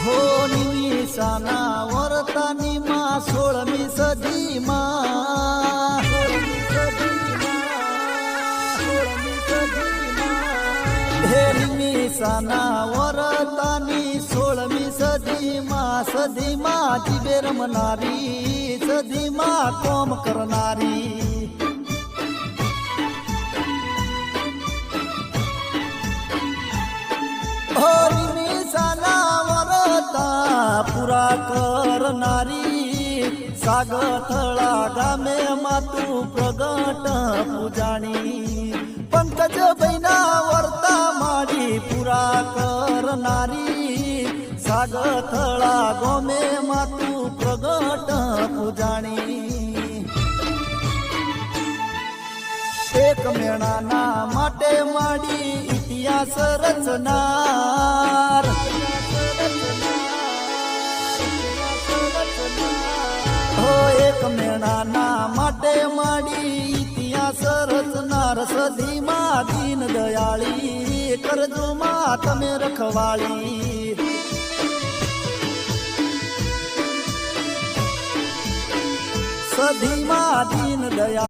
હો નિમિષાના વર્તાની માં 16મી સદીમાં હે નિમિષાના વર્તાની 16મી સદીમાં જીવે રમનારી સદીમાં કોમ કરનારી પૂરા કરનારી સાગથળા ગામે માતું પ્રગટ પૂજાણી પંકજ ભાઈના વર્તા માડી પૂરા કરનારી સાગથળા ગામે માતું પ્રગટ પૂજાણી એક મેળાના માટે માડી ઇતિહાસ રચનાર એક મેળાના માટે માડી ઇતિહાસ રચનાર સદીમાં દીન દયાળી કરજોમાં તમે રખવાળી સદીમાં દીન દયા